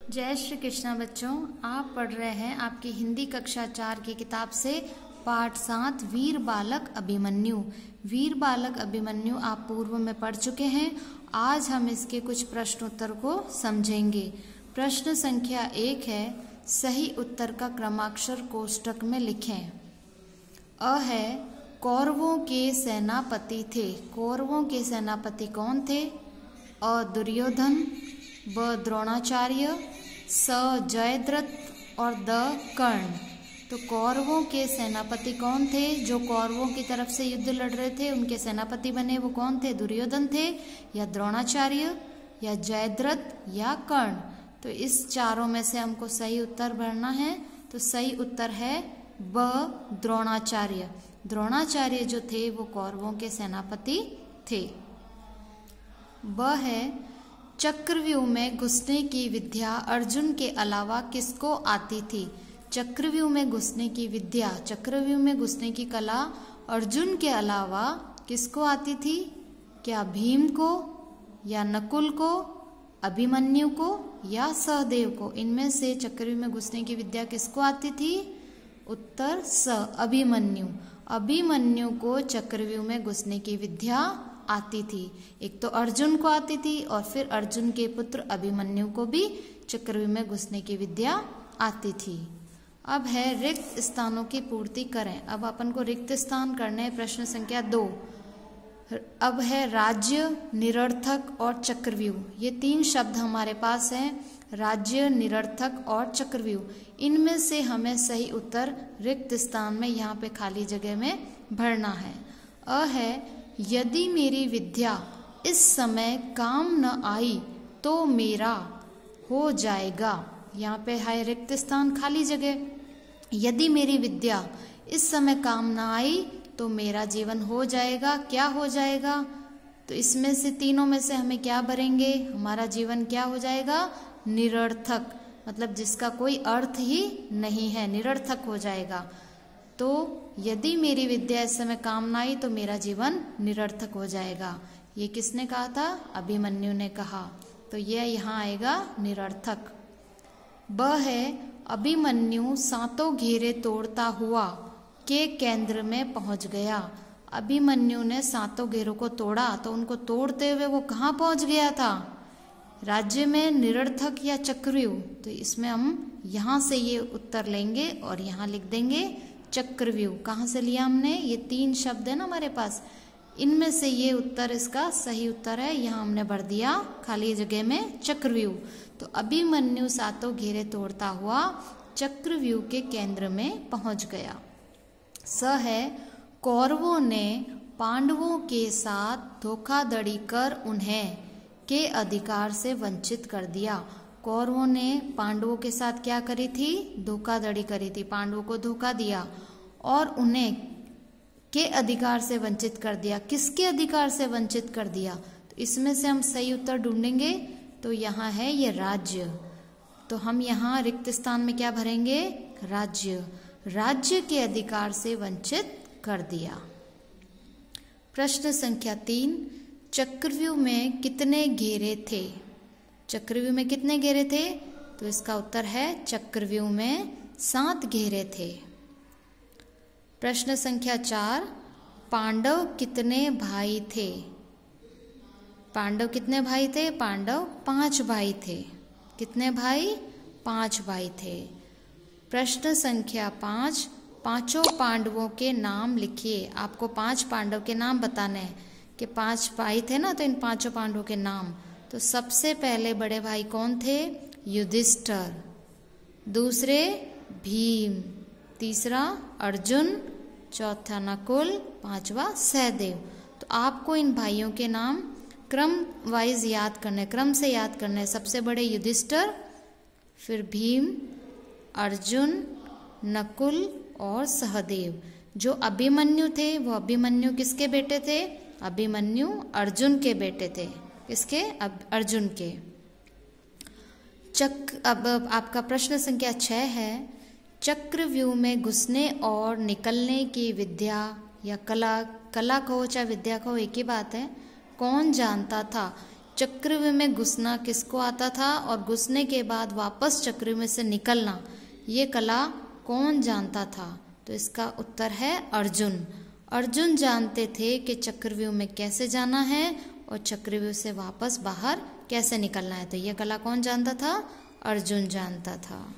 जय श्री कृष्णा बच्चों, आप पढ़ रहे हैं आपकी हिंदी कक्षा 4 की किताब से पाठ 7 वीर बालक अभिमन्यु। वीर बालक अभिमन्यु आप पूर्व में पढ़ चुके हैं। आज हम इसके कुछ प्रश्नोत्तर को समझेंगे। प्रश्न संख्या 1 है, सही उत्तर का क्रमाक्षर कोष्टक में लिखें। अ है, कौरवों के सेनापति थे। कौरवों के सेनापति कौन थे? अ दुर्योधन, ब द्रोणाचार्य, स जयद्रथ और द कर्ण। तो कौरवों के सेनापति कौन थे? जो कौरवों की तरफ से युद्ध लड़ रहे थे, उनके सेनापति बने वो कौन थे? दुर्योधन थे या द्रोणाचार्य या जयद्रथ या कर्ण। तो इस चारों में से हमको सही उत्तर भरना है। तो सही उत्तर है ब द्रोणाचार्य। द्रोणाचार्य जो थे वो कौरवों के सेनापति थे। ब है, चक्रव्यूह में घुसने की विद्या अर्जुन के अलावा किसको आती थी? चक्रव्यूह में घुसने की विद्या, चक्रव्यूह में घुसने की कला अर्जुन के अलावा किसको आती थी? क्या भीम को या नकुल को, अभिमन्यु को या सहदेव को? इनमें से चक्रव्यूह में घुसने की विद्या किसको आती थी? उत्तर स अभिमन्यु। अभिमन्यु को चक्रव्यूह में घुसने की विद्या आती थी। एक तो अर्जुन को आती थी और फिर अर्जुन के पुत्र अभिमन्यु को भी चक्रव्यूह में घुसने की विद्या आती थी। अब है रिक्त स्थानों की पूर्ति करें। अब अपन को रिक्त स्थान करने हैं। प्रश्न संख्या 2। अब है राज्य, निरर्थक और चक्रव्यूह। ये 3 शब्द हमारे पास हैं, राज्य, निरर्थक और चक्रव्यूह। इनमें से हमें सही उत्तर रिक्त स्थान में यहाँ पे खाली जगह में भरना है। अ है, यदि मेरी विद्या इस समय काम न आई तो मेरा हो जाएगा। यहाँ पे है रिक्त स्थान, खाली जगह। यदि मेरी विद्या इस समय काम न आई तो मेरा जीवन हो जाएगा। क्या हो जाएगा? तो इसमें से तीनों में से हमें क्या भरेंगे? हमारा जीवन क्या हो जाएगा? निरर्थक, मतलब जिसका कोई अर्थ ही नहीं है, निरर्थक हो जाएगा। तो यदि मेरी विद्या इस समय काम न आई तो मेरा जीवन निरर्थक हो जाएगा। ये किसने कहा था? अभिमन्यु ने कहा। तो ये यहाँ आएगा निरर्थक। ब है, अभिमन्यु सातों घेरे तोड़ता हुआ के केंद्र में पहुंच गया। अभिमन्यु ने सातों घेरों को तोड़ा, तो उनको तोड़ते हुए वो कहाँ पहुंच गया था? राज्य में, निरर्थक या चक्रव्यूह? तो इसमें हम यहाँ से ये उत्तर लेंगे और यहाँ लिख देंगे चक्रव्यूह। कहाँ से लिया हमने? ये 3 शब्द है ना हमारे पास, इनमें से ये उत्तर इसका सही उत्तर है। यहाँ हमने भर दिया खाली जगह में चक्रव्यूह। तो अभिमन्यु सातों घेरे तोड़ता हुआ चक्रव्यूह के केंद्र में पहुंच गया। स है, कौरवों ने पांडवों के साथ धोखाधड़ी कर उन्हें के अधिकार से वंचित कर दिया। कौरवों ने पांडवों के साथ क्या करी थी? धोखाधड़ी करी थी, पांडवों को धोखा दिया और उन्हें के अधिकार से वंचित कर दिया। किसके अधिकार से वंचित कर दिया? तो इसमें से हम सही उत्तर ढूंढेंगे। तो यहाँ है ये राज्य। तो हम यहाँ रिक्त स्थान में क्या भरेंगे? राज्य। राज्य के अधिकार से वंचित कर दिया। प्रश्न संख्या 3, चक्रव्यूह में कितने घेरे थे? चक्रव्यूह में कितने घेरे थे? तो इसका उत्तर है चक्रव्यूह में 7 घेरे थे। प्रश्न संख्या 4, पांडव कितने भाई थे? पांडव कितने भाई थे? पांडव 5 भाई थे। कितने भाई? 5 भाई थे। प्रश्न संख्या 5, पांचों पांडवों के नाम लिखिए। आपको 5 पांडव के नाम बताने हैं कि 5 भाई थे ना, तो इन 5 पांडवों के नाम। तो सबसे पहले बड़े भाई कौन थे? युधिष्ठिर। दूसरे भीम, तीसरा अर्जुन, चौथा नकुल, 5वां सहदेव। तो आपको इन भाइयों के नाम क्रम वाइज याद करने, क्रम से याद करने। सबसे बड़े युधिष्ठिर, फिर भीम, अर्जुन, नकुल और सहदेव। जो अभिमन्यु थे वो अभिमन्यु किसके बेटे थे? अभिमन्यु अर्जुन के बेटे थे। किसके? अर्जुन के। अब आपका प्रश्न संख्या 6 है, चक्रव्यूह में घुसने और निकलने की विद्या या कला कहो चाहे विद्या कहो एक ही बात है, कौन जानता था? चक्रव्यूह में घुसना किसको आता था और घुसने के बाद वापस चक्रव्यूह से निकलना ये कला कौन जानता था? तो इसका उत्तर है अर्जुन। अर्जुन जानते थे कि चक्रव्यूह में कैसे जाना है और चक्रव्यूह से वापस बाहर कैसे निकलना है। तो ये कला कौन जानता था? अर्जुन जानता था।